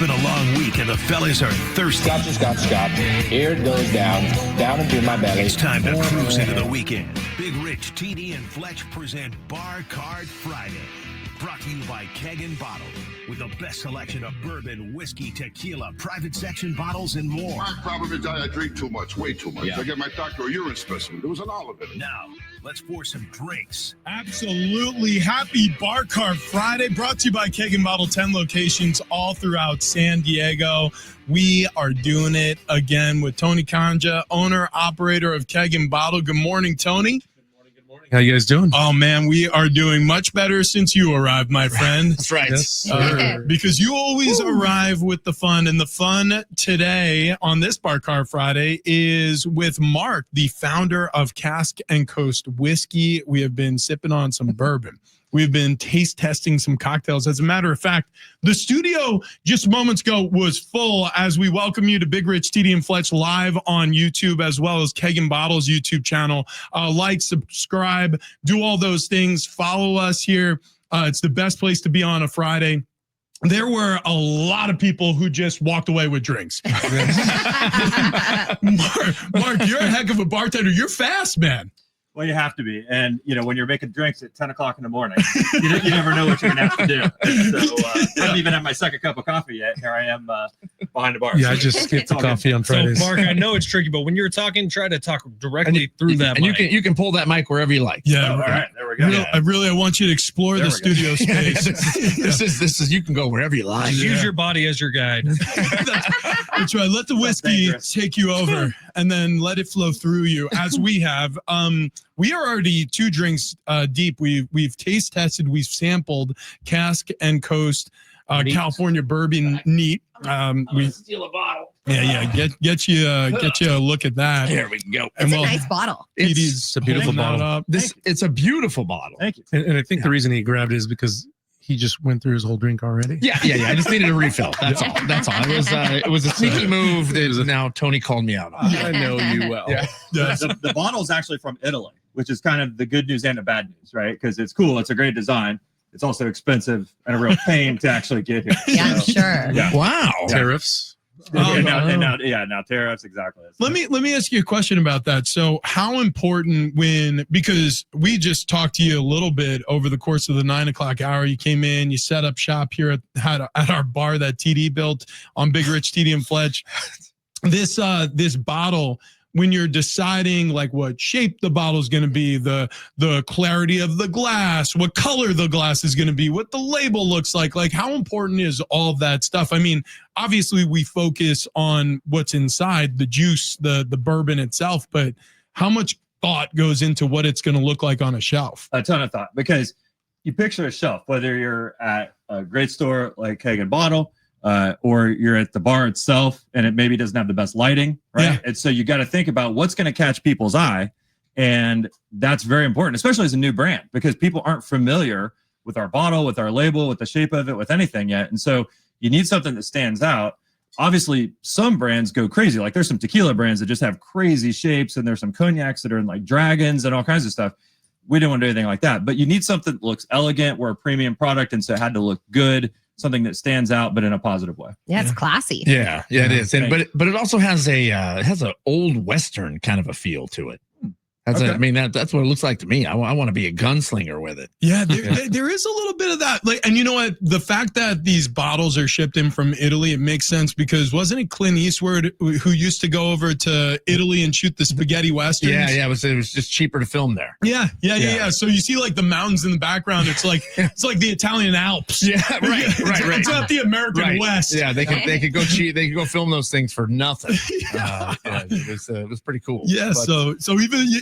been a long week and the fellas are thirsty. Scotch. Here it goes down into my belly. It's time to cruise into the weekend. Big Rich, TD, and Fletch present Bar Card Friday. Brought to you by Keg and Bottle, with the best selection of bourbon, whiskey, tequila, private section bottles, and more. My problem is I drink too much, way too much. Yeah. I get my doctor a urine specimen. There was an olive in it. Now, let's pour some drinks. Absolutely. Happy Bar Card Friday, brought to you by Keg and Bottle, 10 locations all throughout San Diego. We are doing it again with Tony Kanja, owner, operator of Keg and Bottle. Good morning, Tony. How you guys doing? Oh, man, we are doing much better since you arrived, my friend. That's right. Yes, because you always arrive with the fun. And the fun today on this Bar Card Friday is with Mark, the founder of Cask and Coast Whiskey. We have been sipping on some bourbon. We've been taste testing some cocktails. As a matter of fact, the studio just moments ago was full as we welcome you to Big Rich, TD, and Fletch live on YouTube, as well as Keg and Bottle's YouTube channel. Like, subscribe, do all those things. Follow us here. It's the best place to be on a Friday. There were a lot of people who just walked away with drinks. Mark, you're a heck of a bartender. You're fast, man. Well, you have to be. And, you know, when you're making drinks at 10 o'clock in the morning, you never know what you're going to have to do. So I haven't even had my second cup of coffee yet. Here I am behind the bar. Yeah, I just skipped the coffee on Fridays. So, Mark, I know it's tricky, but when you're talking, try to talk directly through that and mic. you can pull that mic wherever you like. Yeah. All right. There we go. I want you to explore the studio space. This is you can go wherever you like. Use your body as your guide. That's right. Let the whiskey take you over and then let it flow through you as we have. We are already 2 drinks deep. We've taste tested. We've sampled Cask and Coast California Bourbon neat. We steal a bottle. Yeah. Get you a look at that. Here we go. It's a nice bottle. It's a beautiful bottle. It's a beautiful bottle. Thank you. And I think the reason he grabbed it is because he just went through his whole drink already. Yeah. I just needed a refill. That's all. It was a sneaky move that now Tony called me out on. I know you well. Yeah. The bottle is actually from Italy, which is kind of the good news and the bad news, right? Because it's cool. It's a great design. It's also expensive and a real pain to actually get here. Yeah, So, sure. Yeah. Wow. Tariffs. Now tariffs, exactly. Let me ask you a question about that. So how important because we just talked to you a little bit over the course of the 9 o'clock hour, you came in, you set up shop here at our bar that TD built on Big Rich, TD, and Fletch. This bottle, when you're deciding like what shape the bottle is going to be, the clarity of the glass, what color the glass is going to be, what the label looks like how important is all of that stuff? I mean, obviously we focus on what's inside, the juice, the bourbon itself, but how much thought goes into what it's going to look like on a shelf? A ton of thought, because you picture a shelf, whether you're at a great store like Keg and Bottle, or you're at the bar itself and it maybe doesn't have the best lighting, right? Yeah. And so you got to think about what's going to catch people's eye. And that's very important, especially as a new brand, because people aren't familiar with our bottle, with our label, with the shape of it, with anything yet. And so you need something that stands out. Obviously, some brands go crazy. Like there's some tequila brands that just have crazy shapes, and there's some cognacs that are in like dragons and all kinds of stuff. We didn't want to do anything like that, but you need something that looks elegant. We're a premium product, and so it had to look good. Something that stands out, but in a positive way. Yeah, it's classy. Yeah, it is. And but it also has an old Western kind of a feel to it. That's what it looks like to me. I want to be a gunslinger with it. Yeah, there is a little bit of that. And you know what? The fact that these bottles are shipped in from Italy, it makes sense, because wasn't it Clint Eastwood who used to go over to Italy and shoot the spaghetti westerns? Yeah. It was just cheaper to film there. Yeah. So you see like the mountains in the background. It's like the Italian Alps. Yeah, right. It's not the American West. Yeah, they could go cheat. They could go film those things for nothing. It was pretty cool. Yeah. But, so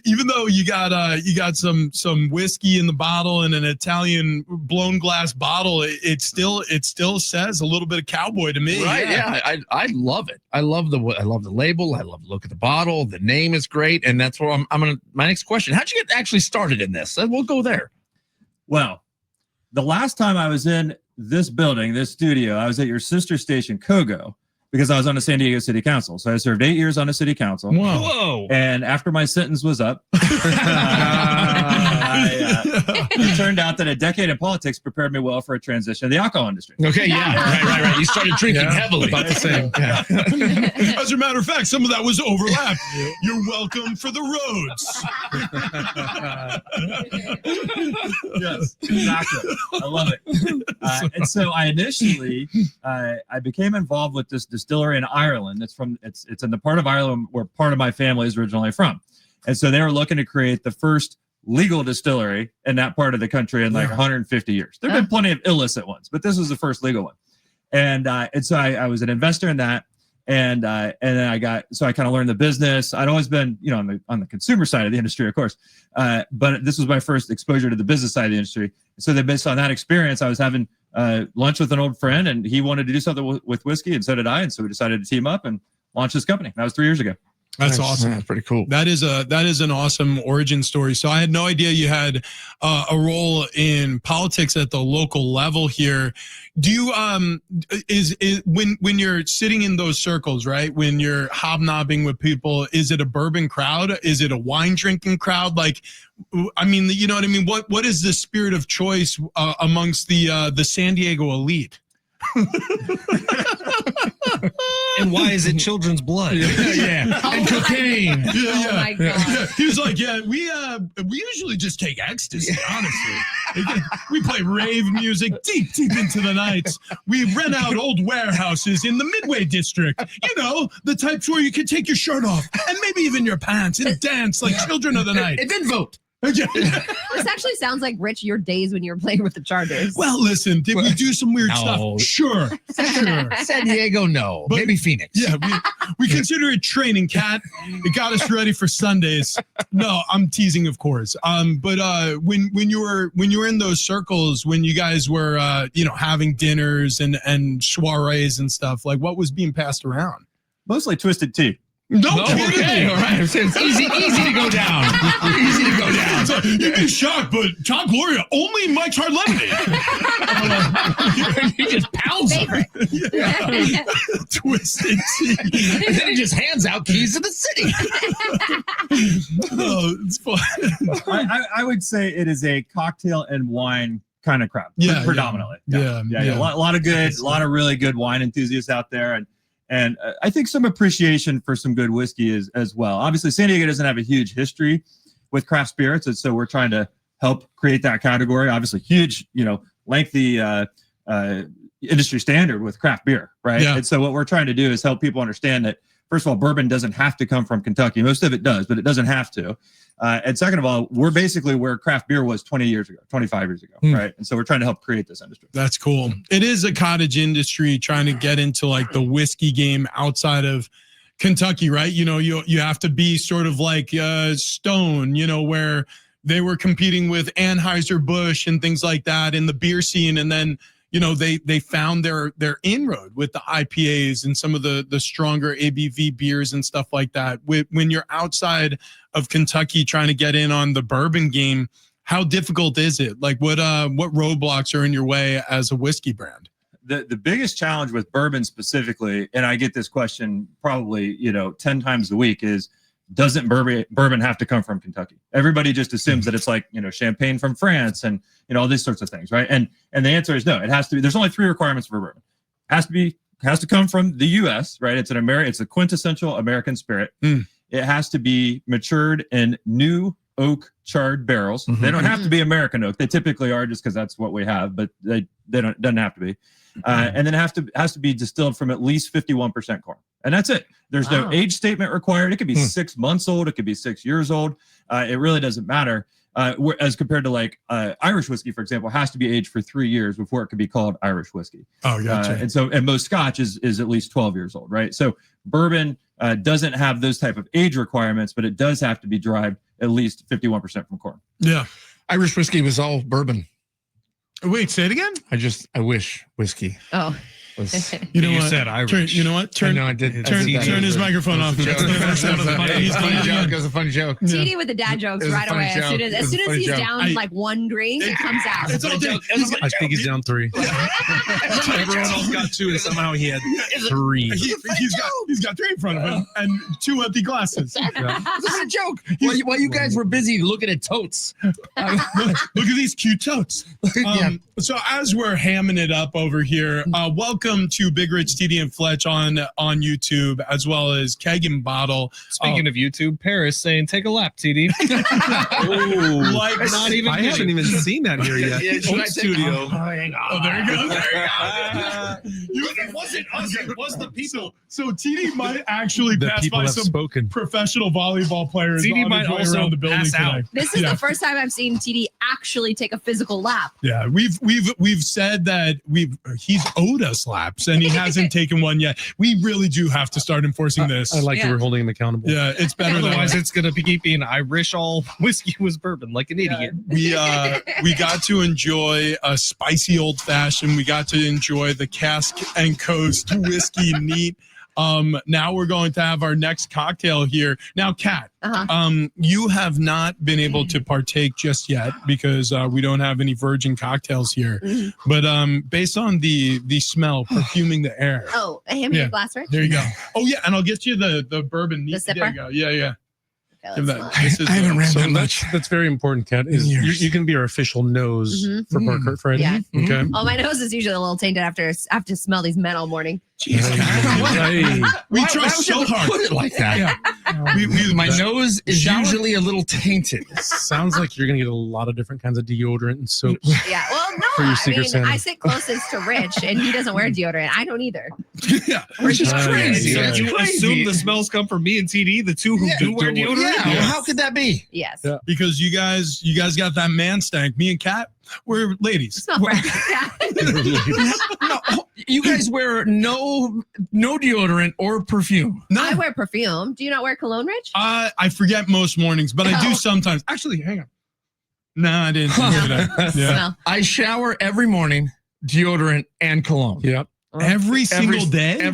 even though you got some whiskey in the bottle and an Italian blown glass bottle, it still says a little bit of cowboy to me. Right? Yeah, I love it. I love the label. I love the look of the bottle. The name is great, and that's where I'm gonna. My next question: how'd you get actually started in this? We'll go there. Well, the last time I was in this building, this studio, I was at your sister station, Kogo, because I was on the San Diego City Council. So I served 8 years on the city council. Whoa. And after my sentence was up, I it turned out that a decade in politics prepared me well for a transition to the alcohol industry. Okay, yeah, right. You started drinking heavily. About the same. Yeah. As a matter of fact, some of that was overlap. You're welcome for the roads. Yes, exactly. I love it. And so I initially, I became involved with this distillery in Ireland. It's in the part of Ireland where part of my family is originally from. And so they were looking to create the first legal distillery in that part of the country in like 150 years. There have been plenty of illicit ones, but this was the first legal one. And so I was an investor in that. And then I kind of learned the business. I'd always been, on the consumer side of the industry, of course. But this was my first exposure to the business side of the industry. So then based on that experience, I was having lunch with an old friend, and he wanted to do something with whiskey, and so did I. And so we decided to team up and launch this company. That was 3 years ago. That's awesome. That's pretty cool. That is an awesome origin story. So I had no idea you had a role in politics at the local level here. Do you is when you're sitting in those circles, right? When you're hobnobbing with people, is it a bourbon crowd? Is it a wine drinking crowd? Like, I mean, you know what I mean? What is the spirit of choice amongst the San Diego elite? And why is it children's blood? Yeah. And cocaine. Oh my God. He was like, yeah, we usually just take ecstasy, honestly. We play rave music deep into the nights. We rent out old warehouses in the Midway district. The types where you can take your shirt off and maybe even your pants and dance like children of the night. And then vote. This actually sounds like, Rich, your days when you were playing with the Chargers. Well, listen, did we do some weird stuff? Sure. San Diego, no. But maybe Phoenix. Yeah, we consider it training, Cat. It got us ready for Sundays. No, I'm teasing, of course. But when you were in those circles, when you guys were having dinners and soirees and stuff, like what was being passed around? Mostly twisted tea. No, okay, all right. It's easy to go down. Easy to go down. So, you'd be shocked, but Tom Gloria only Mike's Hard Lemonade. He just pounds it. Twisted tea. And then he just hands out keys to the city. Oh, it's fun. I would say it is a cocktail and wine kind of crowd. Yeah, predominantly. Yeah. A lot of really good wine enthusiasts out there, and I think some appreciation for some good whiskey as well. Obviously, San Diego doesn't have a huge history with craft spirits, and so we're trying to help create that category. Obviously, huge, lengthy industry standard with craft beer, right? Yeah. And so what we're trying to do is help people understand that, first of all, bourbon doesn't have to come from Kentucky. Most of it does, but it doesn't have to. And second of all, we're basically where craft beer was 20 years ago, 25 years ago, right? And so we're trying to help create this industry. That's cool. It is a cottage industry trying to get into like the whiskey game outside of Kentucky, right? You have to be sort of like Stone, where they were competing with Anheuser-Busch and things like that in the beer scene. And then, they found their inroad with the IPAs and some of the stronger ABV beers and stuff like that. When you're outside of Kentucky trying to get in on the bourbon game, how difficult is it? Like what roadblocks are in your way as a whiskey brand? The biggest challenge with bourbon specifically, and I get this question probably 10 times a week, is doesn't bourbon have to come from Kentucky? Everybody just assumes that it's like champagne from France and all these sorts of things, right? And the answer is no. It has to be. There's only 3 requirements for bourbon. Has to come from the U.S., right? It's a quintessential American spirit. It has to be matured in new oak charred barrels. Mm-hmm. They don't have to be American oak. They typically are, just because that's what we have, but they doesn't have to be. And then it has to be distilled from at least 51% corn, and that's it. There's no age statement required. It could be 6 months old. It could be 6 years old. It really doesn't matter. As compared to like Irish whiskey, for example, has to be aged for 3 years before it could be called Irish whiskey. Oh, gotcha. And most Scotch is at least 12 years old, right? So bourbon doesn't have those type of age requirements, but it does have to be derived at least 51% from corn. Yeah. Irish whiskey was all bourbon. Wait, say it again? I wish whiskey. Oh. You know You what? said Irish. You know what? Turn I did. turn his microphone off. That was a funny joke. TD with the dad jokes It was a right funny away. joke. It As was soon a as funny he's joke. down like one drink, it comes out. It's all day. I think he's down 3. Everyone else got 2, and somehow he had 3. He's got 3 in front of him and 2 empty glasses. This is a joke. While you guys were busy looking at totes. Look at these cute totes. So as we're hamming it up over here, welcome to Big Rich, TD, and Fletch on YouTube, as well as Keg and Bottle. Speaking of YouTube, Paris saying, take a lap, TD. Like not even I haven't even seen that here yet. Should I Studio. Oh, there he goes. It wasn't us, it was the people. So TD might actually The pass people by have some spoken. professional volleyball players. TD on might his way also around the building pass out. today. This is the first time I've seen TD actually take a physical lap. Yeah, we've said that he's owed us laps and he hasn't taken one yet. We really do have to start enforcing this. I like that we're holding him accountable. Yeah, it's better. Otherwise, than it's going to keep being Irish all whiskey was bourbon like an idiot. we got to enjoy a spicy old fashioned. We got to enjoy the Cask and Coast whiskey neat. Now we're going to have our next cocktail here. Now, Kat, you have not been able to partake just yet because we don't have any virgin cocktails here. But based on the smell perfuming the air. Oh, hand me a glass, Rich. There you go. Oh yeah, and I'll get you the bourbon neat. The There you sipper? go. Yeah. Okay, Give let's that. smell it. I haven't ran So that much. that's very important, Kat. Is you can be our official nose for Bar Friday. Yeah. Okay. Oh, my nose is usually a little tainted after I have to smell these men all morning. Jeez, we try so hard. Put it like that. Yeah. My nose is usually a little tainted. Sounds like you're gonna get a lot of different kinds of deodorant and soaps. Yeah. Well, For no, your I Secret mean, Santa. I sit closest to Rich, and he doesn't wear deodorant. I don't either. Yeah. Which is crazy. Yeah. That's You crazy. assume the smells come from me and TD, the two who do wear deodorant? Yeah, well, how could that be? Yes. Yeah. Because you guys got that man stank. Me and Kat, we're ladies. Smell fresh. Yeah. No, you guys wear no deodorant or perfume. I wear perfume. Do you not wear cologne, Rich? I forget most mornings, but I do sometimes. Actually, hang on. No, I didn't. Yeah. Smell. I shower every morning, deodorant and cologne. Yep. Every single day?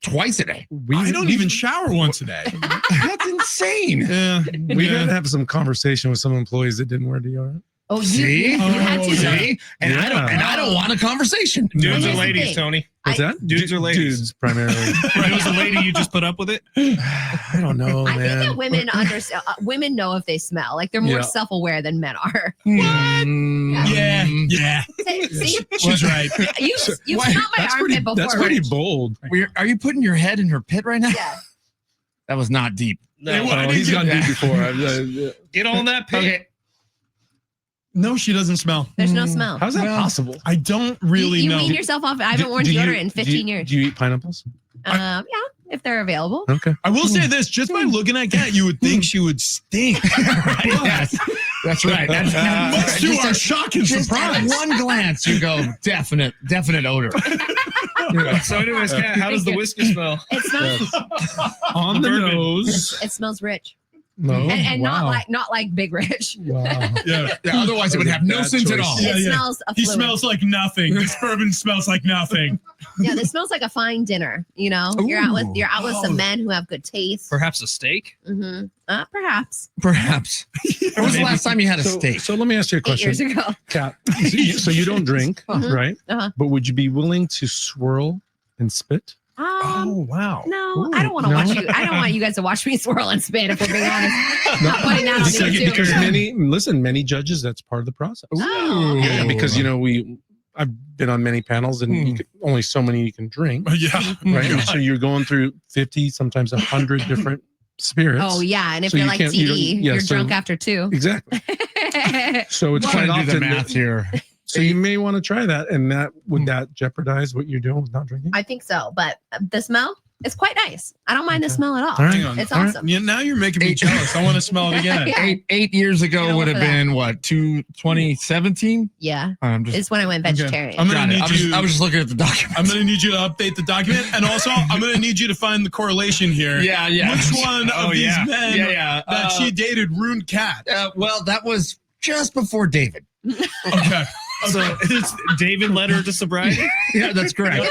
Twice a day. I don't even shower once a day. That's insane. Yeah. We had to have some conversation with some employees that didn't wear deodorant. Oh, See? you had to. See? And Yeah. I don't want a conversation. Dudes Here's or the ladies, thing. Tony? What's that? Dudes or ladies? Dudes, primarily. It was a lady, you just put up with it? I don't know, I think man. that women know if they smell. Like they're more Yeah. self-aware than men are. Yeah. See, She's right. you Why- smelled my armpit before. That's pretty Rich. bold. Are you putting your head in her pit right now? Yeah. That was not deep. No. Well, Oh, he's gone deep before. Get on that pig. Okay. No, she doesn't smell. There's no smell. How's that Well, possible? I don't really you know. wean yourself off. I haven't worn Do you- deodorant in 15 do you- years. Do you eat pineapples? Yeah, if they're available. Okay. I will say this: just by looking at Kat, you would think she would stink. Yes, that's right. Much to our shock and Just surprise. at one glance, you go definite odor. So anyways, Kat, how does the whiskey smell? It smells. On the bourbon. nose. It smells rich, No. and wow. not like Big Rich. Wow. Yeah. Yeah, otherwise, it would have no Bad sense at choice. all. Yeah, It yeah. smells a He fluid. smells like nothing. This bourbon smells like nothing. Yeah, this smells like a fine dinner. You know, you're out with some men who have good taste. Perhaps a steak? Mm-hmm. Perhaps Perhaps. When was the last time you had a So, steak? so let me ask you a 8 question. years ago. Kat, so you don't drink, Mhm. right? Uh-huh. But would you be willing to swirl and spit? Wow. No, I don't want to no? watch you. I don't want you guys to watch me swirl and spin. If we're being honest, not putting that on Because, YouTube. because many judges, that's part of the process. Oh, okay. Yeah, because I've been on many panels and you can, only so many you can drink, Yeah. right? And so you're going through 50, sometimes 100 different spirits. Oh yeah, and if So you're you like can't- you don't- TD, yeah, you're so- drunk after 2. Exactly. So it's Trying quite to do the often. math here. So you may want to try that, and would that jeopardize what you're doing with not drinking? I think so, but the smell is quite nice. I don't mind the smell at all. All right. Hang on. It's All right. awesome. Yeah, now you're making me jealous. I want to smell it again. Yeah. 8 years ago Yeah, would have look for that. been what? 2017. Yeah, I'm just. it's when I went vegetarian. I'm gonna Got it. need you. I was just looking at the document. I'm gonna need you to update the document, and also I'm gonna need you to find the correlation here. Yeah. Which one of these men Yeah. that she dated ruined Kat? Well, that was just before David. Okay. So it's David led her to sobriety. Yeah, that's correct.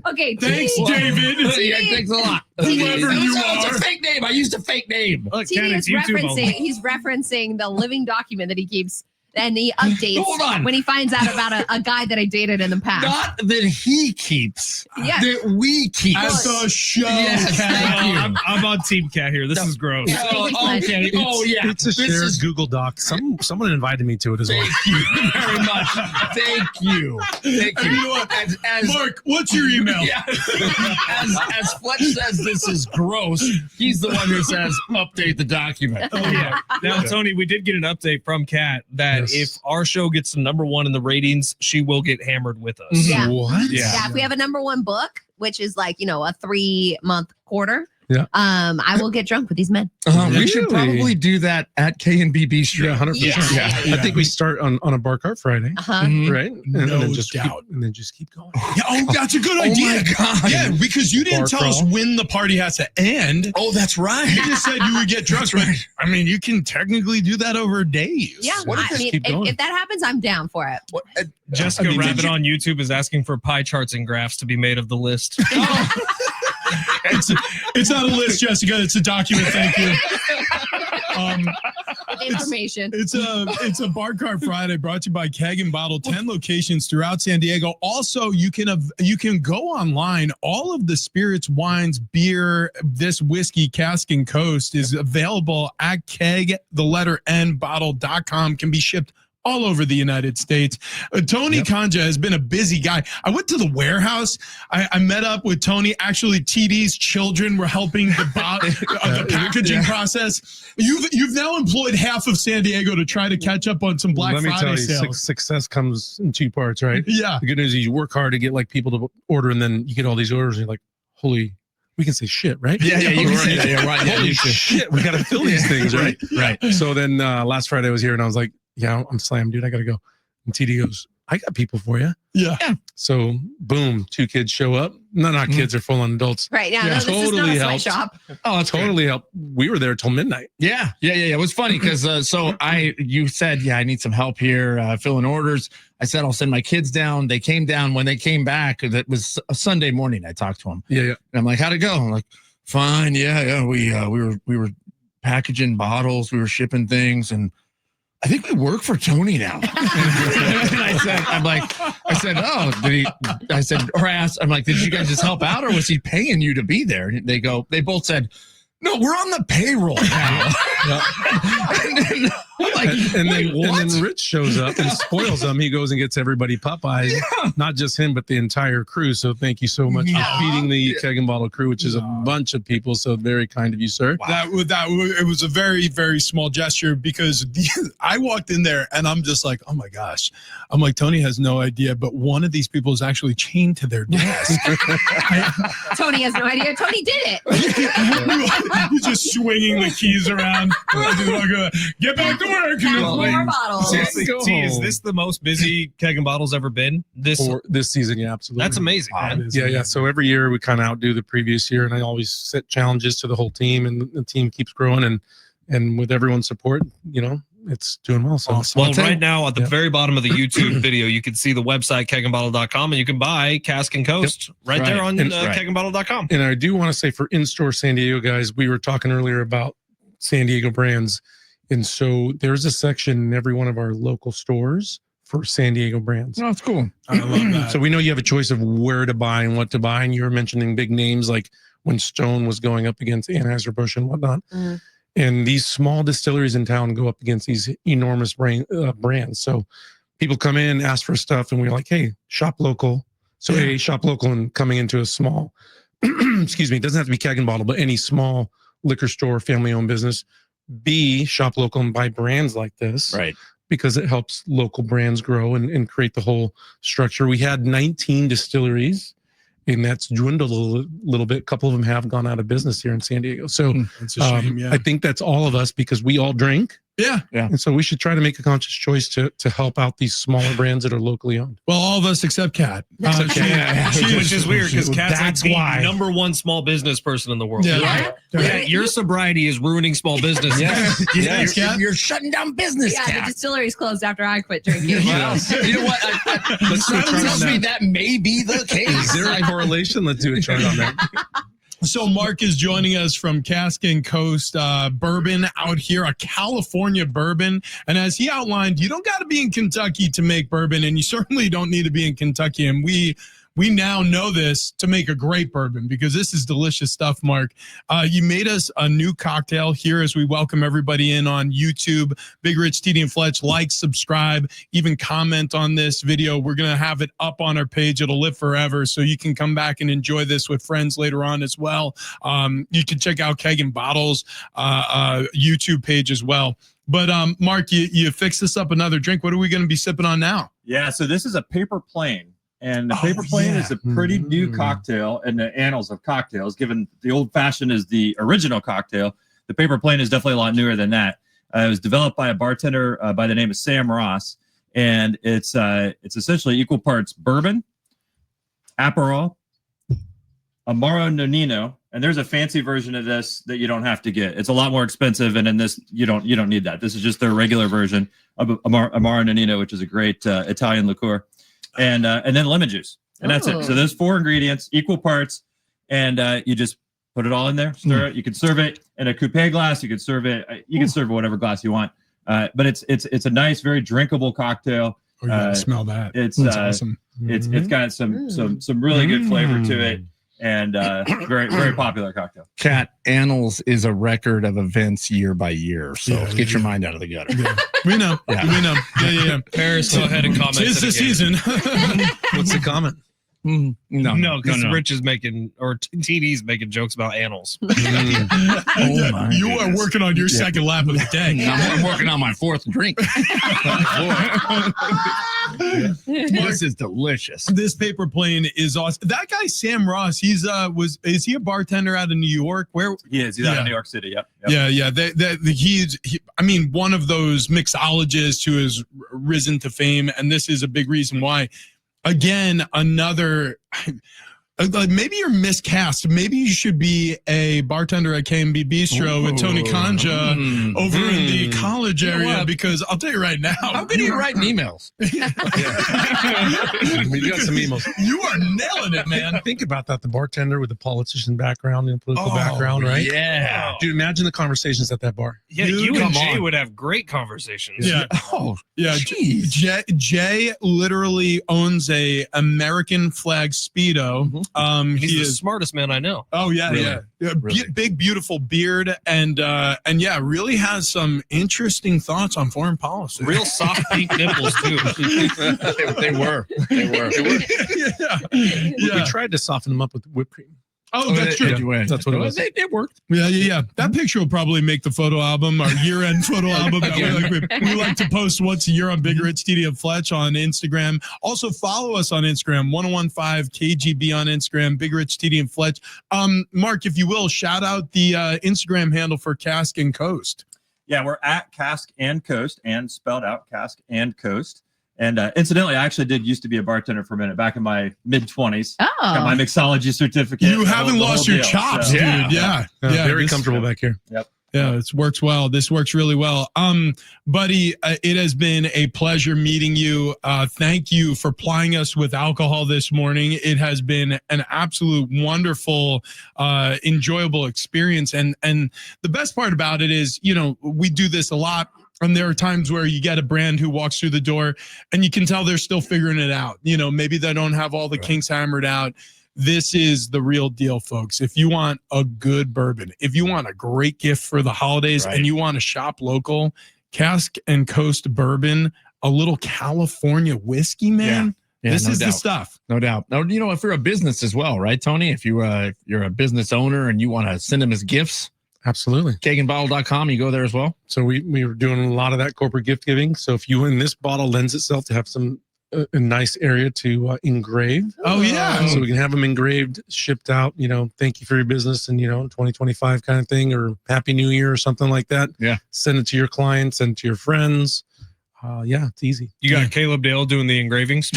Okay, Thanks, TD David. Yeah, thanks a lot. Whoever you It's are. a fake name. I used a fake name. Look, TD Ken, is it's YouTube only. he's referencing the living document that he keeps, and he updates Hold on. when he finds out about a guy that I dated in the past. Not that he keeps. Yeah. That we keep. At the show. Yes, Ken. thank you. I'm on Team Cat here. This is gross. Oh, okay. Oh, yeah. It's a This shared is- Google Doc. Someone invited me to it as well. Thank you very much. Thank you. Thank And you. you know what? As, Mark, what's your email? yeah, as Fletch says this is gross, he's the one who says update the document. Oh, yeah. Now, Tony, we did get an update from Kat that Yes. if our show gets to #1 in the ratings, she will get hammered with us. Yeah. What? Yeah, if we have a #1 book, which is like, a 3-month quarter, Yeah. I will get drunk with these men. We should Really? probably do that at K&B Bistro. Yeah, 100%. Yeah. I think we start on a bar cart Friday, Uh-huh. right? And No then just doubt. keep going. Yeah, oh, that's a good Oh idea. my God. Yeah, because you didn't Bar tell us crawl. when the party has to end. Oh, that's right. You just said you would get drunk. But, I mean, you can technically do that over days. Yeah, What if I just mean, keep going? if that happens, I'm down for it. Jessica I mean, Rabbit did you- on YouTube is asking for pie charts and graphs to be made of the list. It's not a list, Jessica. It's a document. Thank you. Information. It's a Bar Cart Friday brought to you by Keg and Bottle, 10 locations throughout San Diego. Also, you can go online. All of the spirits, wines, beer, this whiskey, Cask and Coast is available at keg.bottle.com. Can be shipped all over the United States. Tony Kanja has been a busy guy. I went to the warehouse. I met up with Tony. Actually, TD's children were helping the packaging process. You've now employed half of San Diego to try to catch up on some Black Let me Friday tell you, sales. success comes in 2 parts, right? Yeah. The good news is you work hard to get like people to order, and then you get all these orders, and you're like, holy, we can say shit, right? Yeah, you can say that. Yeah, right. Yeah, Holy you should. shit, we got to fill these things, right? Right. So then last Friday I was here, and I was like, yeah, I'm slammed, dude. I got to go. And TD goes, I got people for you. Yeah. So boom, 2 kids show up. No, not kids, they're full on adults. Right. Yeah, Yeah, no, this is not totally a helps. sweatshop. Oh, it's Totally helped. We were there till midnight. Yeah. It was funny because you said, I need some help here filling orders. I said, I'll send my kids down. They came down. When they came back, that was a Sunday morning. I talked to them. Yeah. And I'm like, how'd it go? I'm like, fine. Yeah. We were packaging bottles. We were shipping things. And I think we work for Tony now. And I said, oh, I'm like, did you guys just help out or was he paying you to be there? And they both said, no, we're on the payroll now. And then Rich shows up and spoils them. He goes and gets everybody Popeyes, not just him, but the entire crew. So thank you so much for feeding the Keg and Bottle crew, which is a bunch of people. So very kind of you, sir. It was a very, very small gesture because I walked in there and I'm just like, oh my gosh. I'm like, Tony has no idea, but one of these people is actually chained to their desk. Tony has no idea. Tony did it. He's just swinging the keys around. Get back to work. More bottles. T, is this the most busy Keg and Bottle's ever been? For this season, yeah, absolutely. That's amazing, man. Yeah. So every year we kind of outdo the previous year, and I always set challenges to the whole team, and the team keeps growing, and with everyone's support, it's doing well. So Well, right now at the very bottom of the YouTube video, you can see the website kegandbottle.com, and you can buy Cask and Coast right there on kegandbottle.com. And I do want to say for in-store San Diego guys, we were talking earlier about San Diego brands. And so there's a section in every one of our local stores for San Diego brands. No, it's cool. I love that. So we know you have a choice of where to buy and what to buy. And you were mentioning big names like when Stone was going up against Anheuser-Busch and whatnot. Mm. And these small distilleries in town go up against these enormous brands. So people come in, ask for stuff, and we're like, hey, shop local. So A, shop local and coming into a small, excuse me, it doesn't have to be Keg and Bottle, but any small liquor store, family-owned business. B, shop local and buy brands like this. Right. Because it helps local brands grow and create the whole structure. We had 19 distilleries, and that's dwindled a little bit. A couple of them have gone out of business here in San Diego. So That's a shame, yeah. I think that's all of us because we all drink. Yeah. And so we should try to make a conscious choice to help out these smaller brands that are locally owned. Well, all of us except Kat. Which is weird because Kat's That's like why. the number one small business person in the world. Yeah. Yeah, your sobriety is ruining small businesses. Yes, Kat? You're shutting down business, Yeah, the Kat. distillery's closed after I quit drinking. Well, you know what? Let's do a chart Tells on me that. that may be the case. Is there a correlation? Let's do a chart on that. So Mark is joining us from Cask and Coast Bourbon out here, a California bourbon. And as he outlined, you don't got to be in Kentucky to make bourbon, and you certainly don't need to be in Kentucky. And we now know this to make a great bourbon because this is delicious stuff, Mark. You made us a new cocktail here as we welcome everybody in on YouTube. Big Rich, TD, and Fletch, like, subscribe, even comment on this video. We're going to have it up on our page. It'll live forever, so you can come back and enjoy this with friends later on as well. You can check out Keg and Bottles YouTube page as well. But Mark, you fixed this up another drink. What are we going to be sipping on now? Yeah, so this is a Paper Plane. And the Paper Plane is a pretty new cocktail in the annals of cocktails. Given the Old Fashioned is the original cocktail, the Paper Plane is definitely a lot newer than that. It was developed by a bartender by the name of Sam Ross, and it's essentially equal parts bourbon, Aperol, Amaro Monino, and there's a fancy version of this that you don't have to get. It's a lot more expensive, and in this you don't need that. This is just their regular version of Amaro Monino, which is a great Italian liqueur. And then lemon juice, and that's it. So those 4 ingredients, equal parts, and you just put it all in there, stir it. You can serve it in a coupe glass. You can serve it. You can serve it whatever glass you want. But it's a nice, very drinkable cocktail. Oh, you gotta smell that. It's That's awesome. It's got some really good flavor to it, and very very popular cocktail. Kat, Annals is a record of events year by year. So get your mind out of the gutter. Yeah. We know. Yeah. We know. Yeah. Paris, go ahead and comment. Tis the season. What's the comment? No, because Rich is making, or TD's making jokes about annals. Oh my You are goodness. working on your second lap of the day. I'm working on my 4th drink. This is delicious. This Paper Plane is awesome. That guy Sam Ross, is he a bartender out of New York? Where He is. He's out of New York City. Yep. Yeah. I mean, one of those mixologists who has risen to fame, and this is a big reason why. Again, another. Maybe you're miscast. Maybe you should be a bartender at K&B Bistro with Tony Kanja over in the college area, because I'll tell you right now. How good are you writing emails? We got some emails. You are nailing it, man. Think about that. The bartender with the politician background and political background, right? Yeah. Dude, imagine the conversations at that bar. Yeah, you and Jay would have great conversations. Yeah. Oh, Yeah, jeez. Jay literally owns a American flag Speedo. He's He the is. smartest man I know. Oh yeah, Really? yeah. Really? Big beautiful beard, and yeah, really has some interesting thoughts on foreign policy. Real soft pink nipples too. They were. yeah. We tried to soften them up with whipped cream. Oh, that's true. That's what it was. It worked. Yeah. That picture will probably make the photo album, our year-end photo album that we like to post once a year on Big Rich, TD, and Fletch on Instagram. Also, follow us on Instagram, 1015 KGB on Instagram, Big Rich, TD, and Fletch. Mark, if you will, shout out the Instagram handle for Cask and Coast. Yeah, we're at Cask and Coast, and spelled out Cask and Coast. And incidentally, I actually did used to be a bartender for a minute back in my mid-20s. Got my mixology certificate. You haven't lost your chops, dude. Yeah. Very comfortable back here. Yep. Yeah, it works well. This works really well. Buddy, it has been a pleasure meeting you. Thank you for plying us with alcohol this morning. It has been an absolute wonderful, enjoyable experience. And the best part about it is, we do this a lot. And there are times where you get a brand who walks through the door and you can tell they're still figuring it out. Maybe they don't have all the kinks hammered out. This is the real deal, folks. If you want a good bourbon, if you want a great gift for the holidays, and you want to shop local, Cask and Coast Bourbon, a little California whiskey, man. Yeah, this no is doubt. the stuff. No doubt. No, if you're a business as well, right, Tony? If you're a business owner and you want to send them as gifts, Absolutely. kegendbottle.com, you go there as well. So we were doing a lot of that corporate gift giving. So if you win, this bottle lends itself to have some a nice area to engrave. Oh yeah. So we can have them engraved, shipped out, thank you for your business and, 2025 kind of thing, or Happy New Year or something like that. Yeah. Send it to your clients and to your friends. Yeah, it's easy. You got Caleb Dale doing the engravings?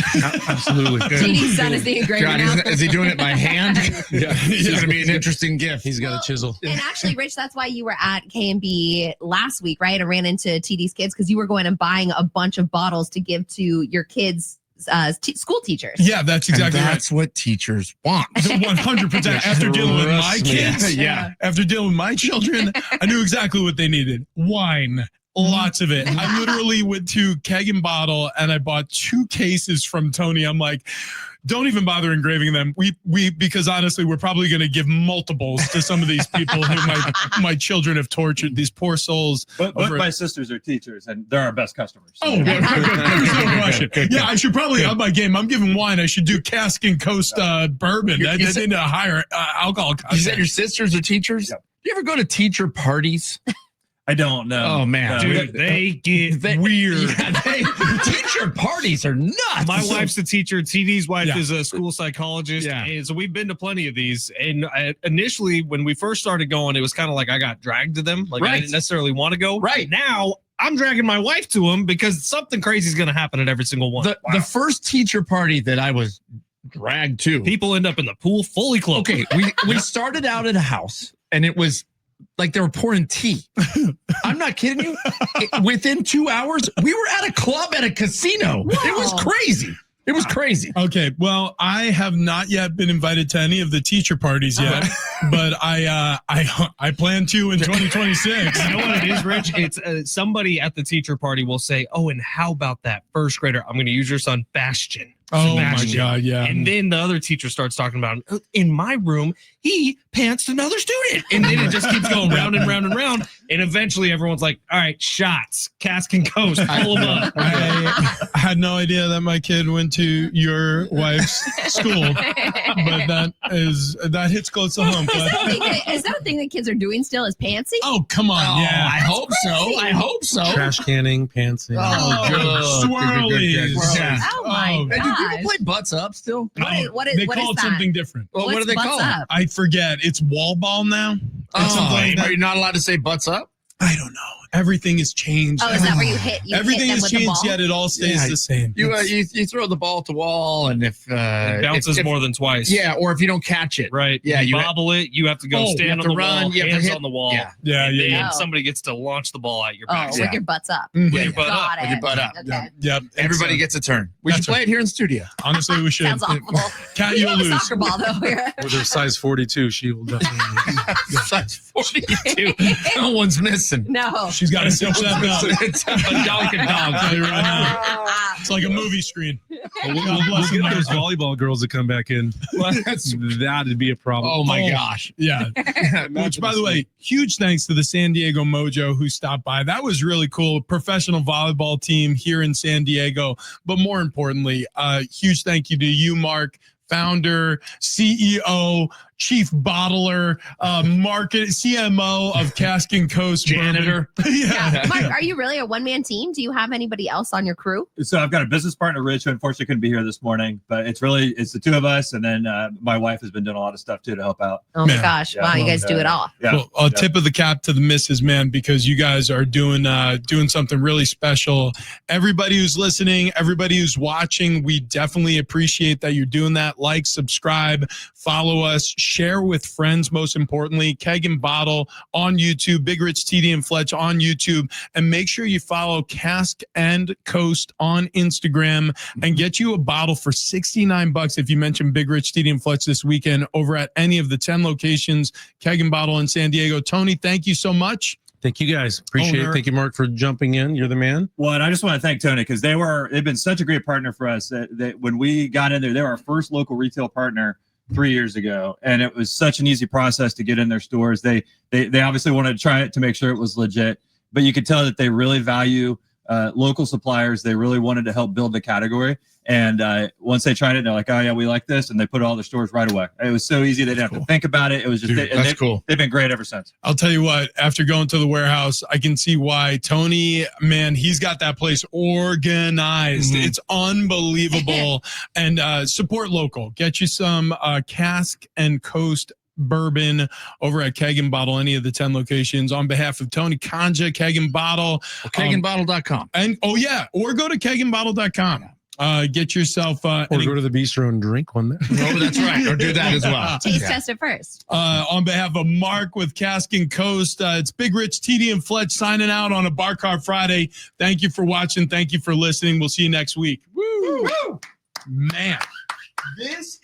Absolutely. TD's son is the engraver God, now. is he doing it by hand? Yeah. It's going to be an interesting gift. He's got a chisel. And actually, Rich, that's why you were at K&B last week, right? I ran into TD's kids because you were going and buying a bunch of bottles to give to your kids' school teachers. Yeah, that's exactly right. That's what teachers want. 100%. After dealing with my Trust me. kids, Yeah. after dealing with my children, I knew exactly what they needed. Wine. Lots of it. I literally went to Keg and Bottle and I bought 2 cases from Tony. I'm like, don't even bother engraving them. We because honestly, we're probably going to give multiples to some of these people who my children have tortured, these poor souls. But my sisters are teachers, and they're our best customers. So. Oh, there's no question. Yeah, I should probably up my game. I'm giving wine. I should do Cask and Coast Bourbon. That need a higher alcohol content. You said your sisters are teachers? Yep. Do you ever go to teacher parties? I don't know. Oh, man. Dude, they get weird. Yeah, teacher parties are nuts. My wife's a teacher. TD's wife Yeah. is a school psychologist. Yeah. And so we've been to plenty of these. And initially, when we first started going, it was kind of like I got dragged to them. Like I Right. didn't necessarily want to go. Right. Now, I'm dragging my wife to them because something crazy is going to happen at every single one. The first teacher party that I was dragged to. People end up in the pool fully clothed. Okay, we started out at a house, and it was like they were pouring tea. I'm not kidding you. Within 2 hours, we were at a club at a casino. Whoa. It was crazy. It was crazy. Okay, well, I have not yet been invited to any of the teacher parties yet, but I plan to in 2026. You know what it is, Rich? It's somebody at the teacher party will say, "Oh, and how about that first grader? I'm going to use your son, Bastion." Oh Bastion. my God, yeah. And then the other teacher starts talking about, in my room, he pantsed another student. And then it just keeps going round and round and round. And eventually everyone's like, all right, shots, Cask and Coast, pull them up. I had no idea that my kid went to your wife's school, but that hits close to home. Is that a thing that kids are doing still? Is pantsy? Oh, come on, yeah. I hope so. I hope so. Trash canning, pantsing. Swirlies. Yeah. Oh my Hey, do gosh. people play butts up still? What is They call it that? something different. Well, what do they What's call butts it? up? I forget. It's wall ball now. It's something like that. Are you not allowed to say butts up? I don't know. Everything has changed. Oh, is that where you hit Everything them has with the changed, ball? yet it all stays Yeah. the same. You throw the ball at the wall, and if It bounces if- more than twice. yeah, or if you don't catch it, Right. Yeah, you you bobble it. You have to go Oh, you stand have on to the run, wall, you have to hands hit- on the wall. yeah. Yeah, And yeah, then yeah. somebody gets to launch the ball at your Oh, back. with your butts up. Mhm. With your butt up. Got it. With your butt up. Okay. Yep. everybody gets a turn. We should That's play it here in studio. Honestly, we should. Sounds awful. Cat, You you'll have a lose. soccer ball though. With her size 42, she will definitely. Size 42. No one's missing. No. She's got to cinch that belt. It's a Dunkin' I'll Dog. tell you right now. It's like a movie screen. We'll God bless get those America. volleyball girls to come back in. That'd be a problem. Oh my Oh. gosh. Yeah. Which, by the way, huge thanks to the San Diego Mojo who stopped by. That was really cool. Professional volleyball team here in San Diego. But more importantly, huge thank you to you, Mark, founder, CEO, chief bottler, market CMO of Cask and Coast Janitor. Bourbon. Yeah. Mark, are you really a one-man team? Do you have anybody else on your crew? So I've got a business partner, Rich, who unfortunately couldn't be here this morning, but it's the two of us. And then my wife has been doing a lot of stuff too to help out. Oh my Man. gosh. Yeah. Wow, you guys do it all. Yeah. Well, a tip of the cap to the missus, man, because you guys are doing something really special. Everybody who's listening, everybody who's watching, we definitely appreciate that you're doing that. Like, subscribe, follow us, share with friends, most importantly. Keg and Bottle on YouTube, Big Rich TD and Fletch on YouTube, and make sure you follow Cask and Coast on Instagram and get you a bottle for $69 if you mention Big Rich TD and Fletch this weekend over at any of the 10 locations, Keg and Bottle in San Diego. Tony, thank you so much. Thank you guys. Appreciate Owner. it. Thank you, Mark, for jumping in. You're the man. Well, and I just want to thank Tony because they've been such a great partner for us. That when we got in there, they were our first local retail partner 3 years ago, and it was such an easy process to get in their stores. They obviously wanted to try it to make sure it was legit, but you could tell that they really value local suppliers. They really wanted to help build the category. And once they tried it, they're like, oh, yeah, we like this. And they put all their stores right away. It was so easy. They didn't have to think about it. It was just, Dude, cool. They've been great ever since. I'll tell you what, after going to the warehouse, I can see why Tony, man, he's got that place organized. Mm-hmm. It's unbelievable. And support local. Get you some Cask and Coast Bourbon over at Keg and Bottle, any of the 10 locations. On behalf of Tony Kanja, Keg and Bottle. Kegandbottle.com. And or go to kegandbottle.com. Get yourself or go to the bistro and drink one there. No, that's right. Or do that as well. Taste test it first. On behalf of Mark with Cask and Coast, it's Big Rich, TD, and Fletch signing out on a Bar Card Friday. Thank you for watching. Thank you for listening. We'll see you next week. Woo! Man, this is